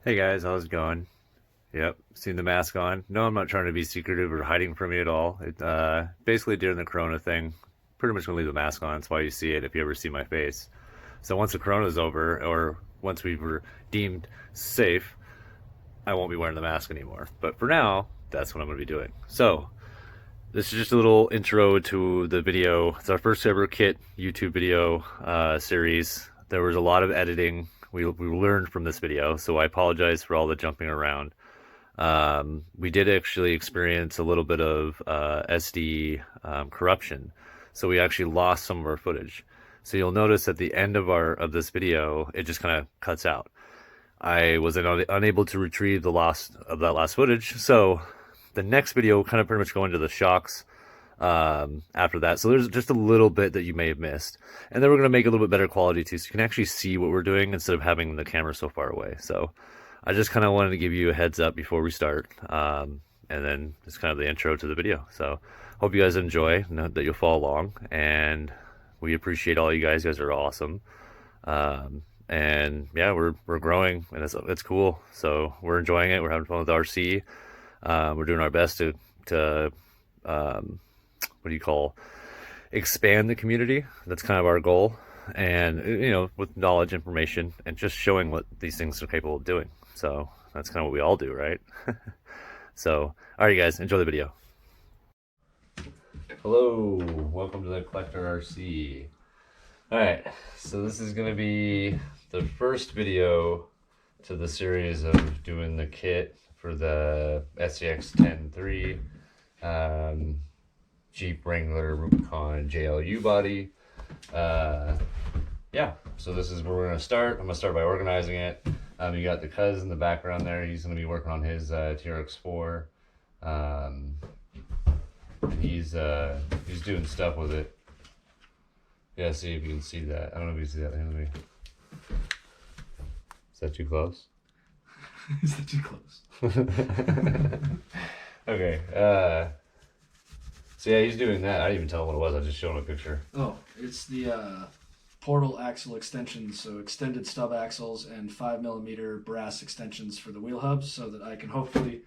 Hey guys, how's it going? Yep, seen the mask on. No, I'm not trying to be secretive or hiding from you at all. Basically during the Corona thing, pretty much gonna leave the mask on. That's why you see it if you ever see my face. So once the Corona's over, or once we were deemed safe, I won't be wearing the mask anymore. But for now, that's what I'm gonna be doing. So this is just a little intro to the video. It's our first ever kit YouTube video series. There was a lot of editing we learned from this video, so I apologize for all the jumping around. We did actually experience a little bit of SD corruption, so we actually lost some of our footage. So you'll notice at the end of this video, it just kind of cuts out. I was unable to retrieve the loss of that last footage, so the next video will kind of pretty much go into the shocks after that. So there's just a little bit that you may have missed. And then we're going to make a little bit better quality too, so you can actually see what we're doing instead of having the camera so far away. So I just kind of wanted to give you a heads up before we start. And then it's kind of the intro to the video. So hope you guys enjoy, know that you'll follow along. And we appreciate all you guys. You guys are awesome. And yeah, we're growing and it's cool. So we're enjoying it. We're having fun with RC. We're doing our best to what do you call, expand the community. That's kind of our goal, and with knowledge, information, and just showing what these things are capable of doing. So that's kind of what we all do, right? So all right, guys, enjoy the video. Hello, welcome to the Collector RC. All right, so this is going to be the first video to the series of doing the kit for the SCX10-iii Jeep Wrangler Rubicon JLU body. Yeah, so this is where we're gonna start. I'm gonna start by organizing it. You got the cuz in the background there. He's gonna be working on his TRX4. He's doing stuff with it. Yeah, see if you can see that. I don't know if you can see that. Is that too close? Is that too close? Okay. So yeah, he's doing that. I didn't even tell him what it was. I just showed him a picture. Oh, it's the portal axle extensions, so extended stub axles and 5mm brass extensions for the wheel hubs, so that I can hopefully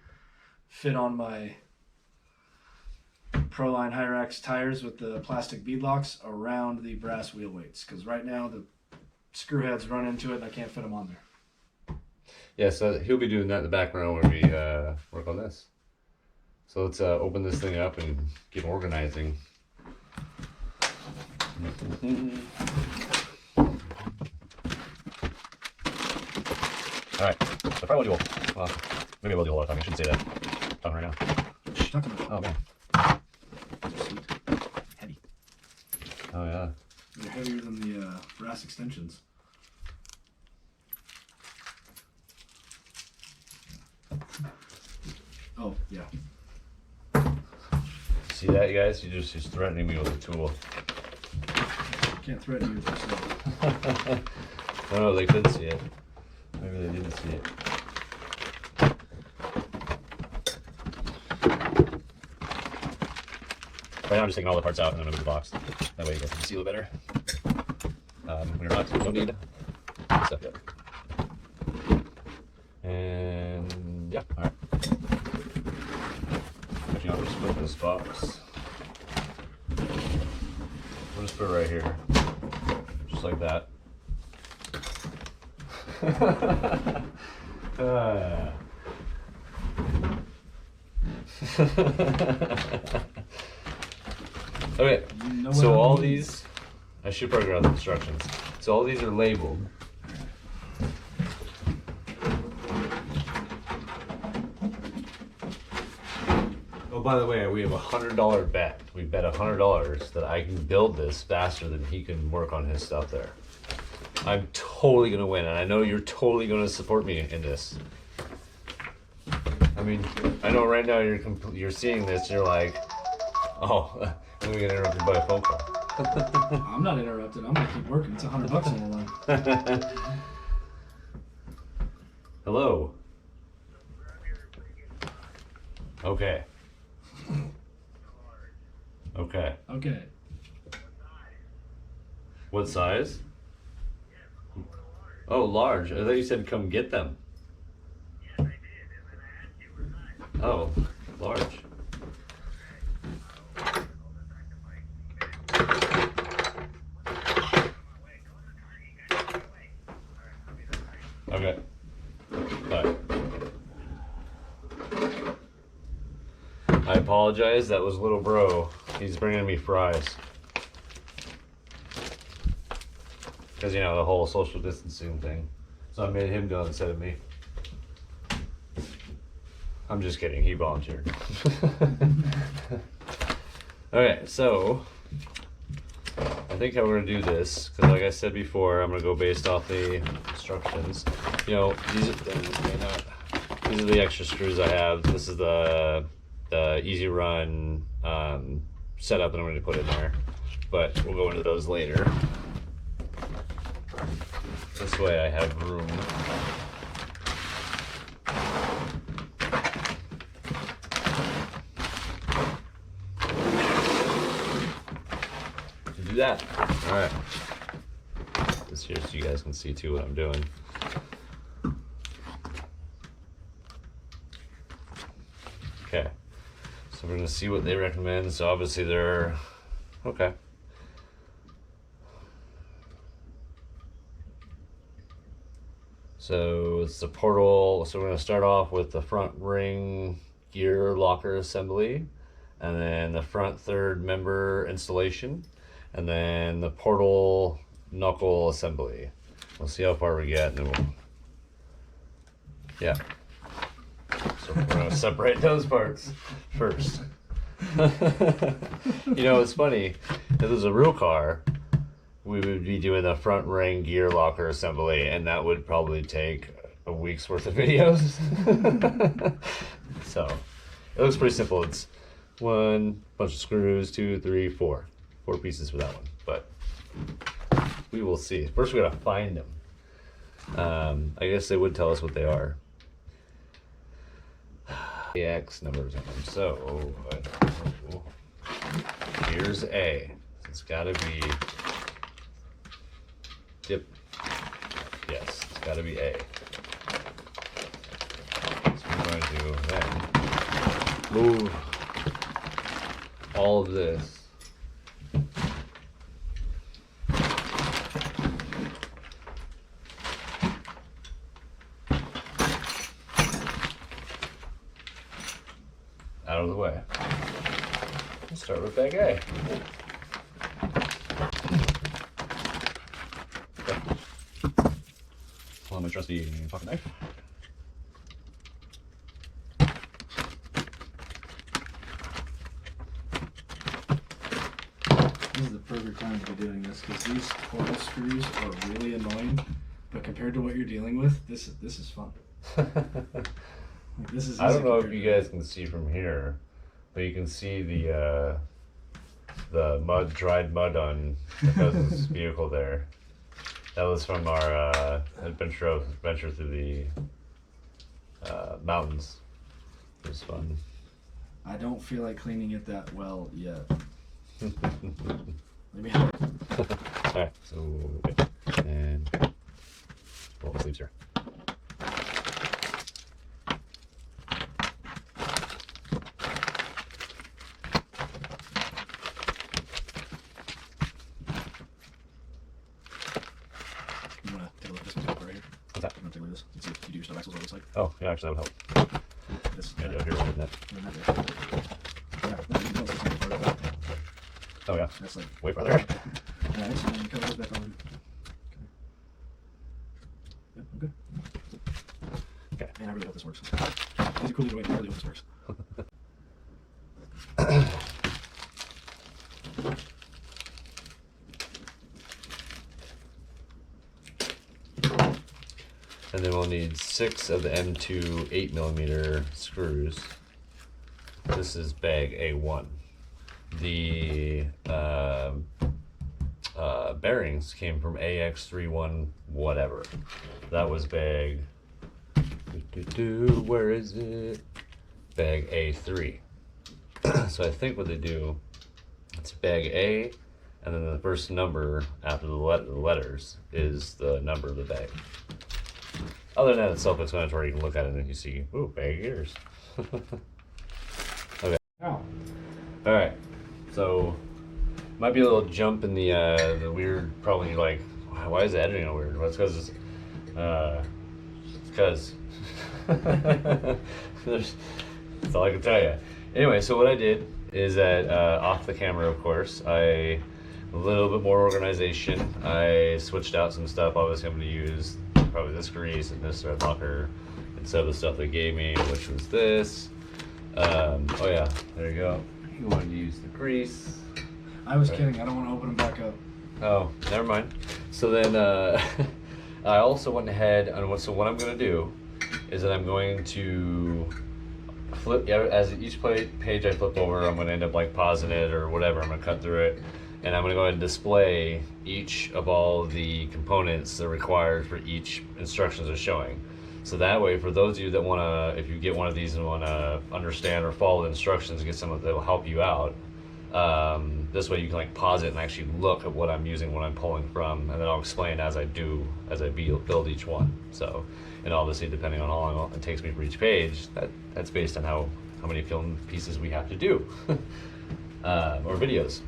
fit on my Proline Hyrax tires with the plastic bead locks around the brass wheel weights. Because right now the screw heads run into it and I can't fit them on there. Yeah, so he'll be doing that in the background where we work on this. So let's open this thing up and get organizing. All right, so probably we'll do, well, maybe we'll do a lot of talking. I shouldn't say that. I'm talking right now. Oh man. Heavy. Oh yeah. They're heavier than the brass extensions. Oh, yeah. See that, you guys? You're just threatening me with a tool. Can't threaten you with yourself. No, they couldn't see it. Maybe they didn't see it. Right now I'm just taking all the parts out and then I'm going to move the box. That way you guys can see a little better. We're not, we don't need stuff yet. And yeah, alright. Actually, I'll just put this box. We'll just put it right here. Just like that. Okay, so all these, I should probably grab the instructions. So all these are labeled. Oh, by the way, we have a $100 bet. We bet $100 that I can build this faster than he can work on his stuff there. I'm totally gonna win, and I know you're totally gonna support me in this. I mean, I know right now you're seeing this, and you're like, oh, I'm gonna get interrupted by a phone call. I'm not interrupted. I'm gonna keep working. It's $100 on the line. Hello. Okay. Okay. Okay. What size? Oh, large. I thought you said come get them. Oh, large. Okay. Bye. I apologize. That was little bro. He's bringing me fries. Because, you know, the whole social distancing thing. So I made him go instead of me. I'm just kidding. He volunteered. Okay, so I think how we're going to do this, because like I said before, I'm going to go based off the instructions. You know, these are the extra screws I have. This is the easy run setup that I'm going to put in there. But we'll go into those later. This way I have room. To do that. Alright. This here so you guys can see too what I'm doing. Okay. So we're gonna see what they recommend. So obviously they're okay. So it's the portal. So we're going to start off with the front ring gear locker assembly, and then the front third member installation, and then the portal knuckle assembly. We'll see how far we get, and then we'll, yeah. So we're going to separate those parts first. You know, it's funny. If it was a real car, we would be doing the front ring gear locker assembly, and that would probably take a week's worth of videos. So it looks pretty simple. It's one bunch of screws, 2, 3, 4 pieces for that one, but we will see. First we gotta find them. I guess they would tell us what they are. The X numbers on them. So here's A. It's gotta be, yep, yes, it's got to be A. So we're going to do then move all of this out of the way. Let's start with bag A. My trusty pocket knife. This is the perfect time to be doing this because these portal screws are really annoying, but compared to what you're dealing with, this is fun. Like, this is. I don't know if you guys can see from here, but you can see the dried mud on the cousin's vehicle there. That was from our adventure through the mountains. It was fun. I don't feel like cleaning it that well yet. Let me help. Alright, so okay. And pull up the sleeves here. Oh, yeah, actually, that would help. This, Yeah, here, right in that. Oh, yeah. That's like Way further. Alright, so then you cover those back on. Okay. Yep, I'm good. Okay. Man, I really hope this works. These are cool either way, but I really hope this works. And then we'll need 6 of the M2 8mm screws. This is bag A1. The bearings came from AX31 whatever. That was bag, where is it? Bag A3. So I think what they do, it's bag A, and then the first number after the letters is the number of the bag. Other than that, it's self-explanatory. You can look at it and you see, ooh, bag ears. Oh. All right, so might be a little jump in the weird. Probably like, why is the editing so weird? Well, it's because that's all I can tell you. Anyway, so what I did is that off the camera, of course, a little bit more organization. I switched out some stuff. Obviously, I'm going to use probably this grease and this thread locker instead of the stuff they gave me, which was this. Oh yeah, there you go. You wanted to use the grease. I was kidding. I don't want to open them back up. Oh, never mind. So then I also went ahead and what I'm going to do is that I'm going to flip, as each page I flip over, I'm going to end up like pausing it or whatever. I'm going to cut through it, and I'm going to go ahead and display each of all the components that are required for each instructions are showing. So that way, for those of you that want to, if you get one of these and want to understand or follow the instructions, get some that will help you out. This way you can like pause it and actually look at what I'm using, what I'm pulling from, and then I'll explain as I build each one. So, and obviously depending on how long it takes me for each page, that's based on how many film pieces we have to do, or videos.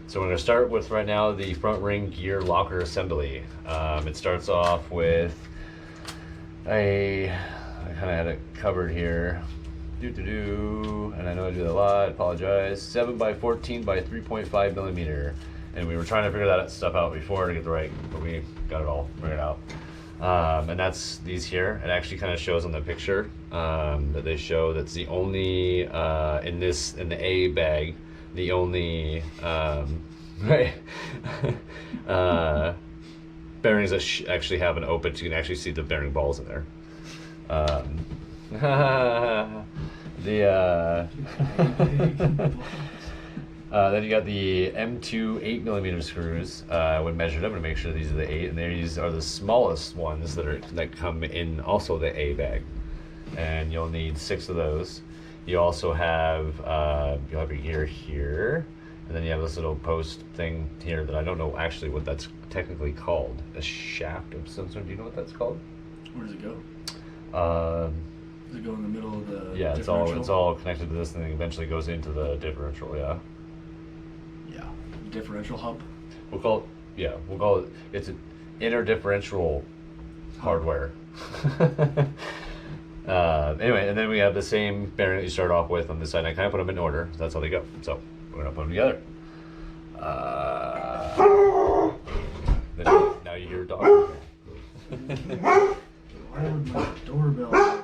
So we're going to start with right now the front ring gear locker assembly. It starts off with I kind of had it covered here. And I know I do that a lot, I apologize. 7x14 by 3.5 millimeter. And we were trying to figure that stuff out before to get the right, but we got it all figured out. And that's these here. It actually kind of shows on the picture that they show that's the only, in the A bag, the only, right, bearings that actually have an open, so you can actually see the bearing balls in there. Then you got the M2 8mm screws. I would measure them to make sure these are the 8, and these are the smallest ones that come in also the A bag, and you'll need 6 of those. You also have you'll have your gear here, and then you have this little post thing here that I don't know actually what that's technically called. A shaft of some sort. Do you know what that's called? Where does it go? Does it go in the middle of the differential? It's all connected to this thing. Eventually goes into the differential. Yeah. Differential hub. We'll call it. It's an inner differential hardware. Anyway, and then we have the same bearing that you start off with on this side. And I kind of put them in order. So that's how they go. So we're gonna put them together. Now you hear a dog. Why would my doorbell?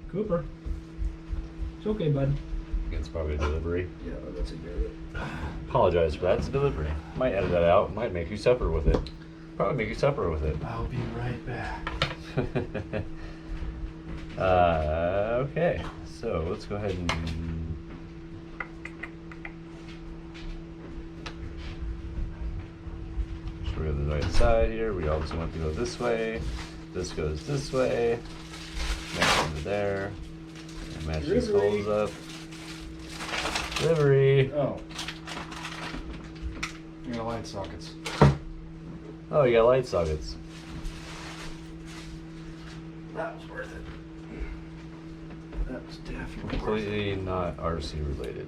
Cooper. It's okay, bud. It's probably a delivery. Yeah, that's a good. Apologize for that. It's a delivery. Might edit that out. Might make you suffer with it. Probably make you suffer with it. I'll be right back. Okay. So let's go ahead and. So we have the right side here. We obviously want to go this way. This goes this way. Match into there. And match these holes up. Delivery. Oh. You got light sockets. Oh, you got light sockets. That was worth it. That was definitely Completely not RC related.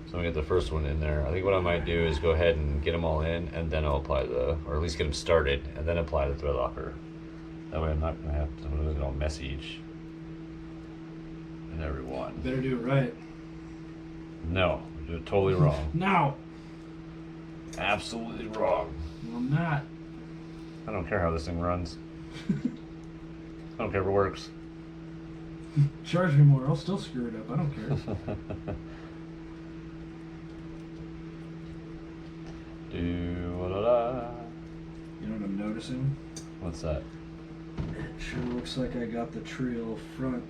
So I'm gonna get the first one in there. I think what I might do is go ahead and get them all in, and then I'll apply or at least get them started, and then apply the thread locker. That way I'm not gonna have to look at all messy each and every one. Better do it right. No, we do it totally wrong. No. Absolutely wrong. No, I'm not. I don't care how this thing runs. I don't care if it works. Charge me more. I'll still screw it up. I don't care. You know what I'm noticing? What's that? It sure looks like I got the Trio front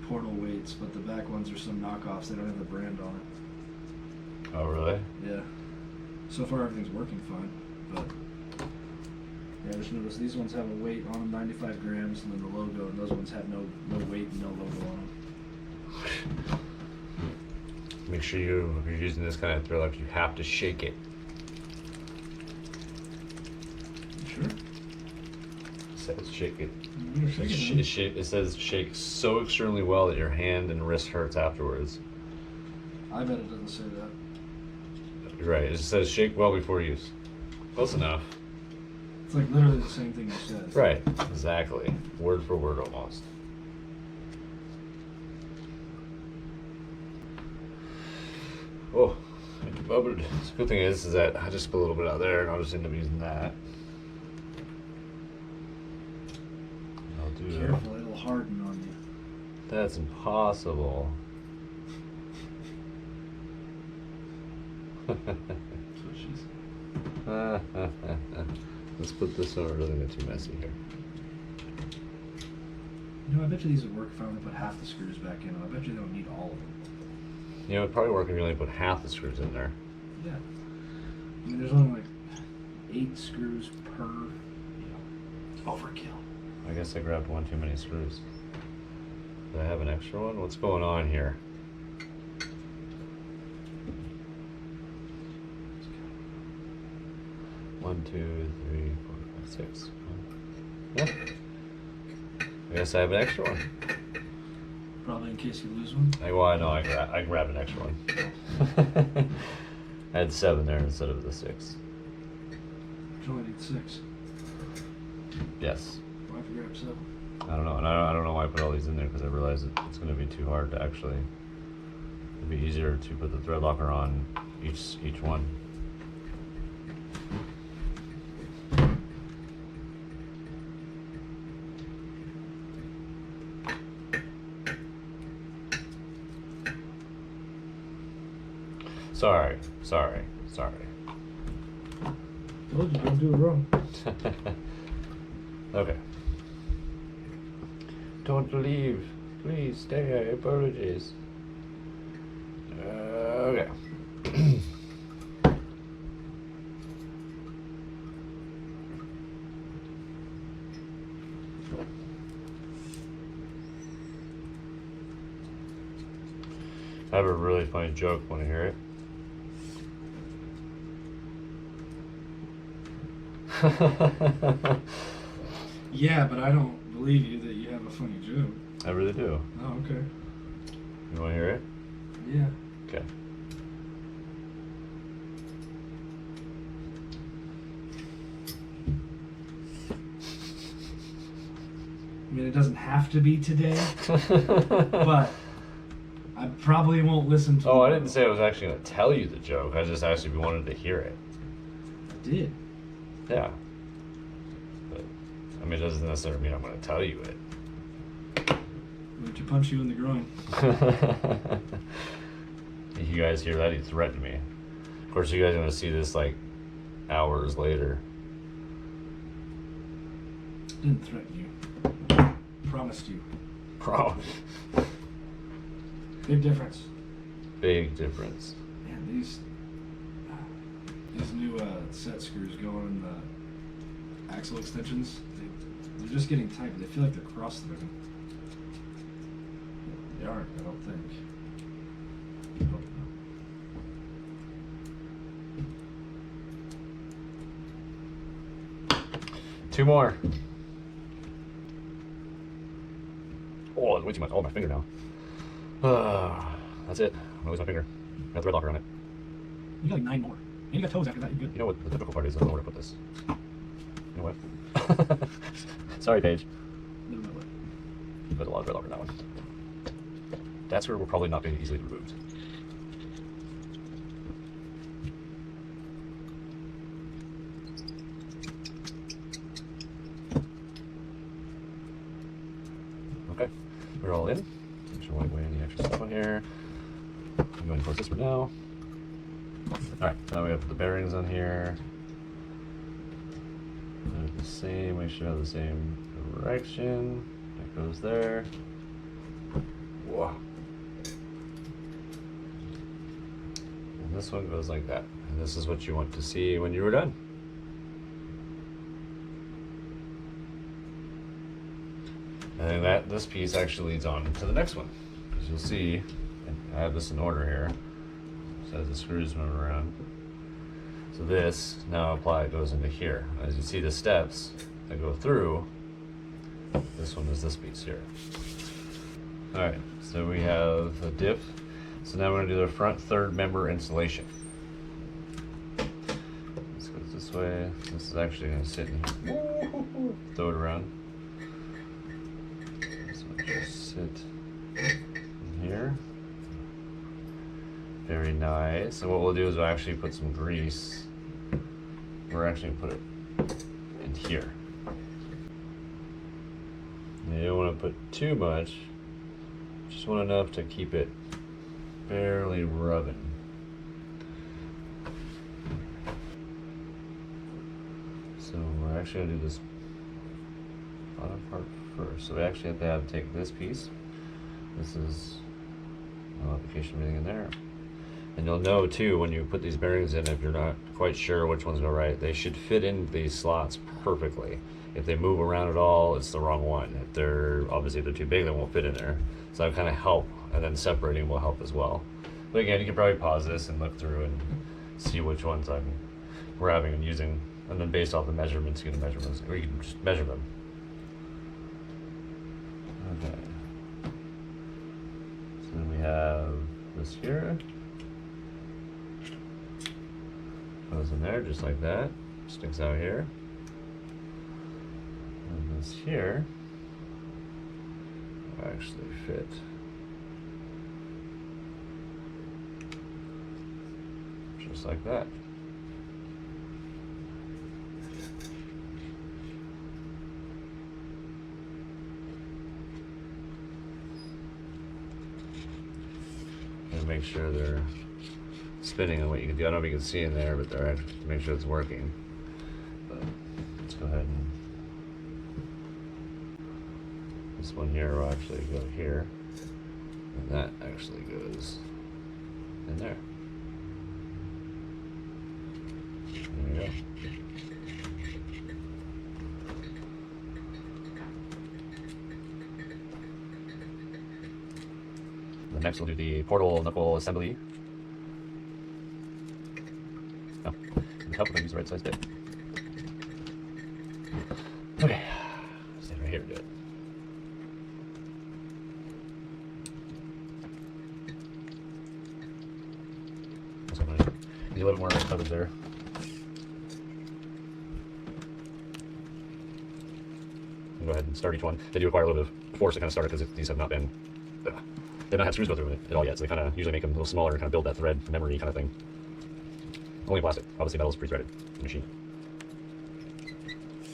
portal weights, but the back ones are some knockoffs. They don't have the brand on it. Oh, really? Yeah. So far everything's working fine, but yeah, I just noticed these ones have a weight on them, 95 grams, and then the logo, and those ones have no weight and no logo on them. make sure if you're using this kind of thread lock, you have to shake it. Sure. It says shake it. It says shake so extremely well that your hand and wrist hurts afterwards. I bet it doesn't say that. You're right. It says shake well before use. Close enough. It's like literally the same thing you said. Right. Exactly. Word for word almost. Oh, it bubbled. The good thing is that I just put a little bit out there and I'll just end up using that. I'll do Careful, it'll harden on you. That's impossible. That's what she said. Let's put this over. It doesn't get too messy here. You know, I bet you these would work if I only put half the screws back in. I bet you they don't need all of them. You know, it'd probably work if you only put half the screws in there. Yeah. I mean, there's only like 8 screws per, overkill. I guess I grabbed one too many screws. Do I have an extra one? What's going on here? One, 2, 3, 4, 5, 6. Yeah. I guess I have an extra one. Probably in case you lose one. I grabbed an extra one. I had 7 there instead of the 6. You only need 6. Yes. Why have to grab 7? I don't know, and I don't know why I put all these in there because I realized it's going to be too hard to actually. It'd be easier to put the thread locker on each one. Sorry. Told you, don't do it wrong. Okay. Don't leave. Please stay. Apologies. Okay. I have a really funny joke. Want to hear it? Yeah, but I don't believe you that you have a funny joke. I really do. Oh, okay. You want to hear it? Yeah. Okay. I mean, it doesn't have to be today, but I probably won't listen to it. Oh, I didn't say I was actually going to tell you the joke. I just asked if you wanted to hear it. I did. Yeah. But, I mean, it doesn't necessarily mean I'm going to tell you it. Why don't you punch you in the groin? You guys hear that? He threatened me. Of course, you guys are going to see this like hours later. Didn't threaten you. Promised you. Promise. Big difference. Big difference. Man, these new set screws go on the axle extensions. They're just getting tight, but they feel like they're cross-threading. They aren't, I don't think. I hope not. 2 more. Oh, it's way too much. Oh, my finger now. That's it. I'm gonna lose my finger. Got a thread locker on it. You got like 9 more. And you got toes after that, you're good. You know what the difficult part is? I don't know where to put this. You know what? Sorry, Paige. No, no, what? There's a lot of thread locker in that one. That screw will probably not be easily removed. Okay, we're all in. Make sure I wipe away any extra stuff on here. I'm going to close this for now. Alright, so now we have the bearings on here. They're the same, make sure I have the same direction. That goes there. Whoa. And this one goes like that. And this is what you want to see when you were done. And this piece actually leads on to the next one. As you'll see, I have this in order here. So as the screws move around. So this now goes into here. As you see the steps that go through, this one is this piece here. Alright, so we have a dip. So now we're going to do the front third member installation. This goes this way. This is actually going to sit in here. Throw it around. This one just sit in here. Very nice. And what we'll do is we'll actually put some grease. We're actually going to put it in here. You don't want to put too much. Just want enough to keep it barely rubbing. So we're actually going to do this bottom part first. So we actually have to take this piece. This is no application of anything in there. And you'll know too when you put these bearings in, if you're not quite sure which ones go right, they should fit in these slots perfectly. If they move around at all, it's the wrong one. If they're obviously if they're too big, they won't fit in there. So that kind of help, and then separating will help as well. But again, you can probably pause this and look through and see which ones I'm grabbing and using, and then based off the measurements, you can measure those, or you can just measure them. Okay. So then we have this here. Goes in there just like that. Sticks out here. And this here will actually fit. Just like that. And make sure they're spinning on what you can do. I don't know if you can see in there, but they're actually to make sure it's working. But let's go ahead and this one here will actually go here, and that actually goes in there. There you go. The next we'll do the portal knuckle assembly. Oh, it'd help if I use the right size bit. Okay, stand right here and do it. Also, I'm gonna need a little more coverage there. Go ahead and start each one. They do require a little bit of force to kind of start it because these have not been, they've not had screws go through it at all yet. So they kind of usually make them a little smaller and kind of build that thread memory kind of thing. Only plastic. Obviously, metal is pre-threaded in the machine.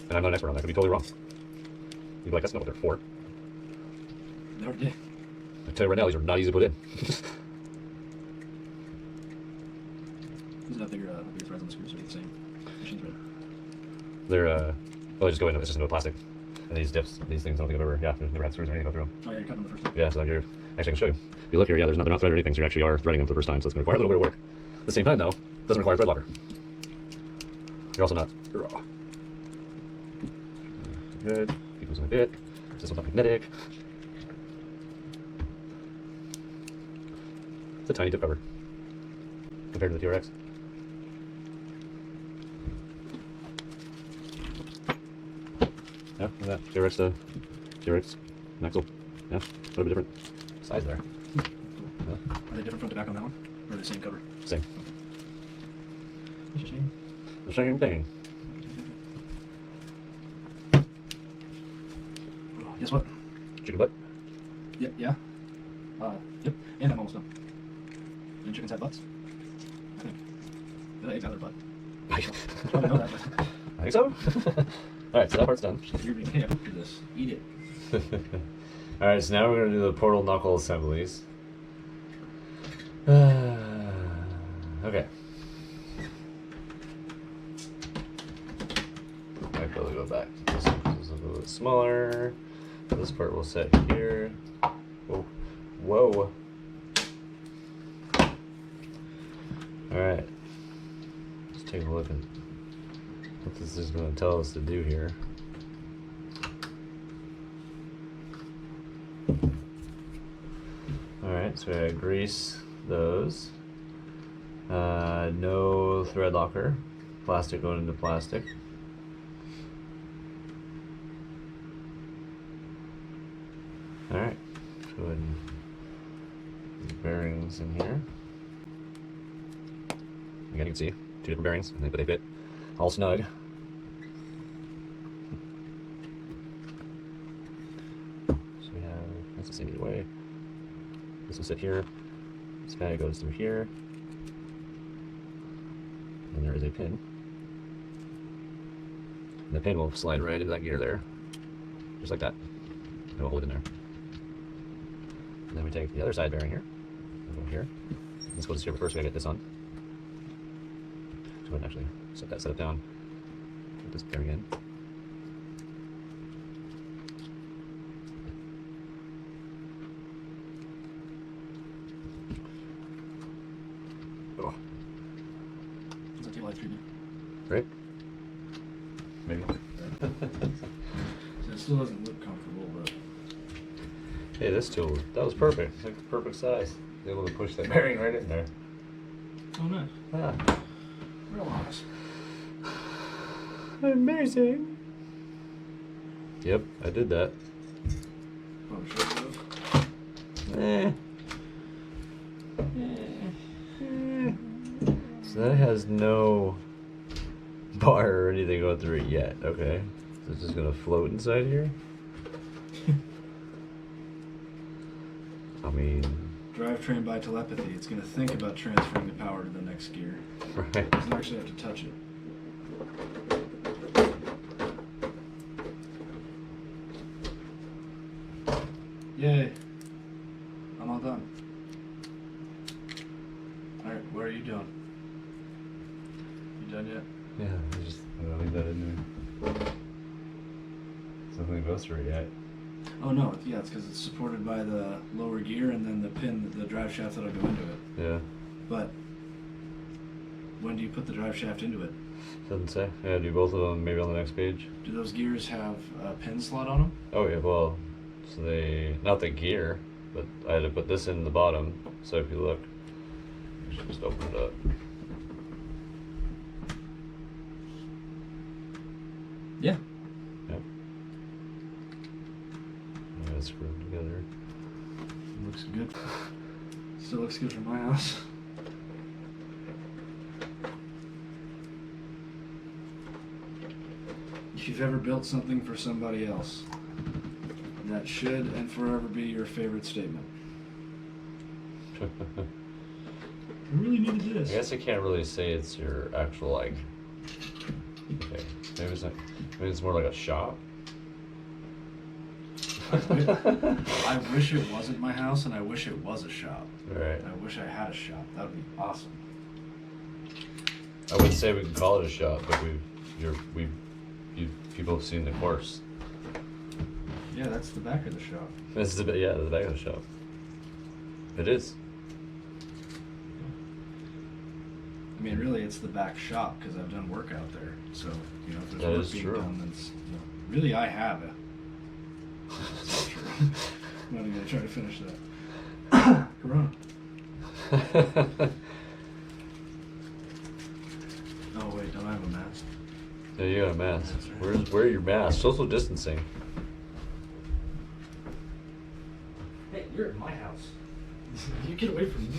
And I'm not an expert on that. I could be totally wrong. You'd be like, that's not what they're for. Never did. I tell you right now, these are not easy to put in. These are bigger threads on the screws, so they're the same machine thread. They're, well, they just go in, it's just into plastic. And these dips, these things, I don't think I've ever, they've never had screws or anything go through them. Oh yeah, you're cutting them the first time. Yeah, so you're, actually I can show you. If you look here, yeah, they're not threaded or anything, so you actually are threading them for the first time, so it's going to require a little bit of work. At the same time, though, it doesn't require thread locker. You're also not raw. Good. Keep losing a bit. This one's not magnetic. It's a tiny tip cover compared to the TRX. Yeah, look at that. TRX, Knuckle. Yeah, a little bit different size there. Yeah. Are they different front to back on that one? Or the same cover? Same. What's your name? The same thing. Guess what? Chicken butt. Yep, yeah. Yep, and I'm almost done. And chickens have butts? I think. The eggs have their butt. I probably know that, but I think so. Alright, so that part's done. you're being hip to this. Eat it. Alright, so now we're going to do the portal knuckle assemblies. Okay. Might be able to go back. This is a little bit smaller. This part will set here. Whoa. Whoa. Alright. Let's take a look at what this is going to tell us to do here. Alright, so I grease those. No thread locker. Plastic going into plastic. Alright, go ahead and put the bearings in here. Again, you can see 2 different bearings, but they fit all snug. So we have, that's the same either way. This will sit here. This guy goes through here. And there is a pin. And the pin will slide right into that gear there. Just like that. And we'll hold it in there. And then we take the other side bearing here. We'll go here. Let's go to here, but first we gotta get this on. So go ahead and actually set it down. Put this bearing in. Oh. Does that feel like 3D? Right? Maybe. So it still doesn't look comfortable, but... Hey, this tool, that was perfect. It's like the perfect size. Able to push that bearing right in there. Oh, nice. Ah. Real nice. Amazing. Yep, I did that. Oh, sure. So that has no bar or anything going through it yet. Okay. So it's just gonna float inside here? I mean... Drivetrain by telepathy. It's going to think about transferring the power to the next gear. Right. It doesn't actually have to touch it. Yay. I'm all done. Alright, what are you doing? You done yet? Yeah, I'm gonna leave that in there. Something goes through it yet. Oh no, yeah, it's because it's supported by the lower gear and then the pin, the drive shaft that'll go into it. Yeah. But when do you put the drive shaft into it? Doesn't say. Yeah, do both of them maybe on the next page. Do those gears have a pin slot on them? Oh yeah, well, so they, not the gear, but I had to put this in the bottom, so if you look, you should just open it up. Yeah. Yep. Yeah, it's screwed together. Looks good. Still looks good for my house. If you've ever built something for somebody else, that should and forever be your favorite statement. I really needed this. I guess I can't really say it's your actual, like, okay, maybe it's more like a shop. I wish it wasn't my house, and I wish it was a shop. Right. I wish I had a shop. That would be awesome. I wouldn't say we can call it a shop, but people have seen the course. Yeah, that's the back of the shop. This is the back of the shop. It is. I mean, really, it's the back shop because I've done work out there. So, you know, if there's That work is being true. done, then it's, you know, really, I have it. That's not true. I'm not even gonna try to finish that. Corona. Oh wait, don't I have a mask? Yeah, you got a mask. That's right. Where are your masks? Social distancing. Hey, you're in my house. You get away from me.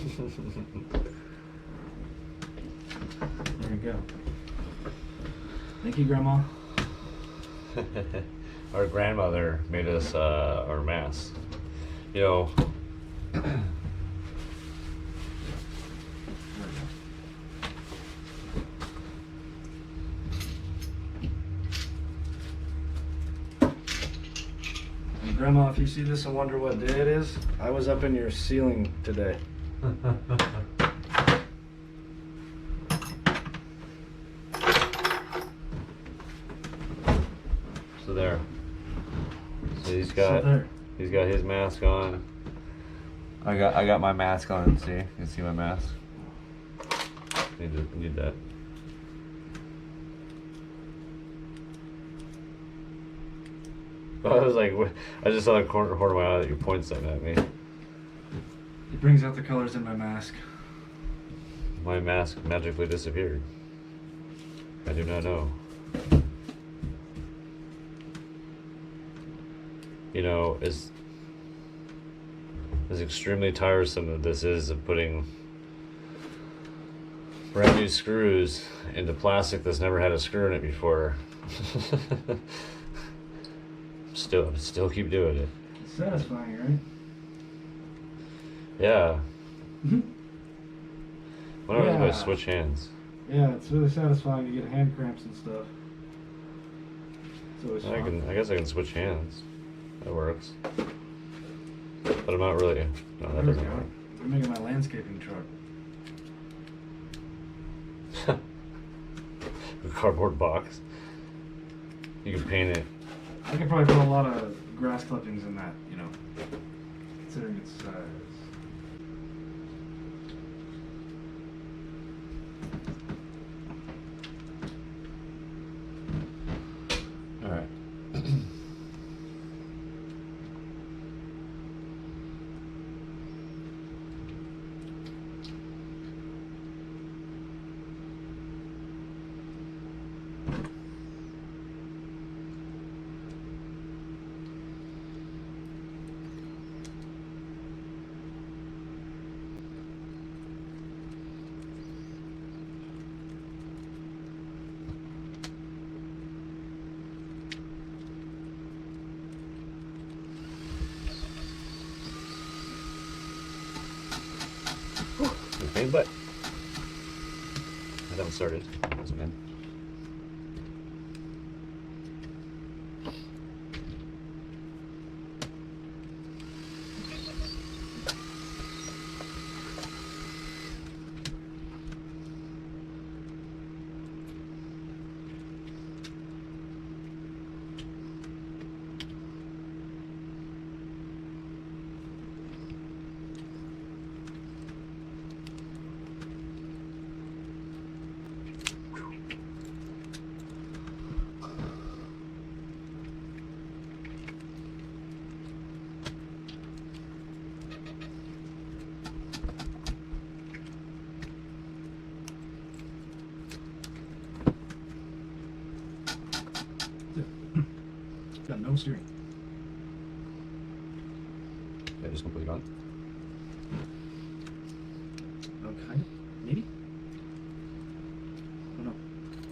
There you go. Thank you, Grandma. Our grandmother made us our masks. You know, And Grandma, if you see this and wonder what day it is, I was up in your ceiling today. so there. So he's got his mask on. I got my mask on. See, you can see my mask. Need that. I was like, I just saw the corner of my eye that you pointed something at me. It brings out the colors in my mask. my mask magically disappeared. I do not know. You know, as extremely tiresome as this is of putting brand new screws into plastic that's never had a screw in it before. still keep doing it. It's satisfying, right? Yeah. What happens if I Yeah. switch hands? Yeah, it's really satisfying to get hand cramps and stuff. It's always fun. I guess I can switch hands. That works. But I'm not really. No, that There we doesn't go. work. I'm making my landscaping truck. A cardboard box. You can paint it. I could probably put a lot of grass clippings in that, you know, considering its size. All right. Pain butt. I haven't started. Wasn't in. Got no steering. Yeah, just completely gone. Oh, kind of? Maybe? I don't know.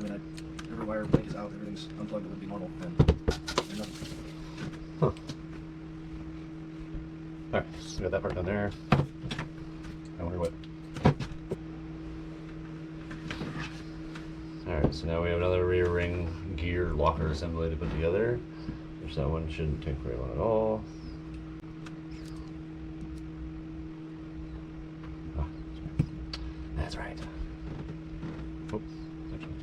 I mean, every wire link is out, everything's unplugged, it would be normal, and there's nothing. Huh. Alright, so we got that part done there. I wonder what. Alright, so now we have another rear ring gear locker assembly to put together, which that one shouldn't take very long at all. Ah, that's right. Oops, actually.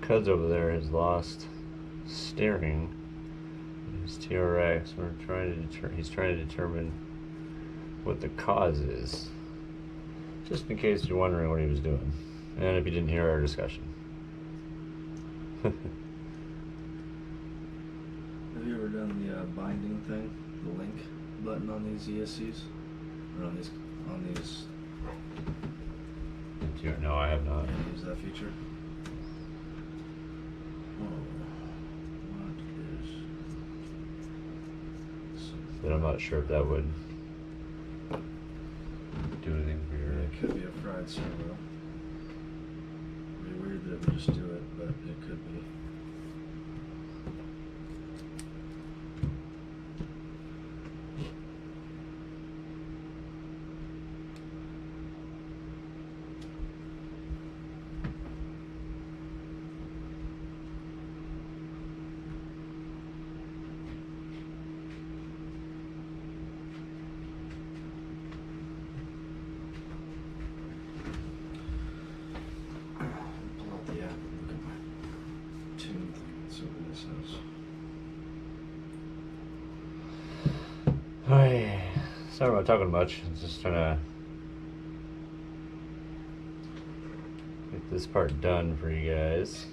Cuz over there has lost steering in his TRX. He's trying to determine what the cause is, just in case you're wondering what he was doing, and if you didn't hear our discussion. Have you ever done the binding thing, the link button on these ESCs, or on these No, I have not. Use that feature? Whoa. What is... But I'm not sure if that would do anything for your... It could be a fried servo. It'd be weird that it would just do it, but it could be. Pull out the app and look at my tune thing and see what this says. Sorry about talking much. I'm just trying to get this part done for you guys.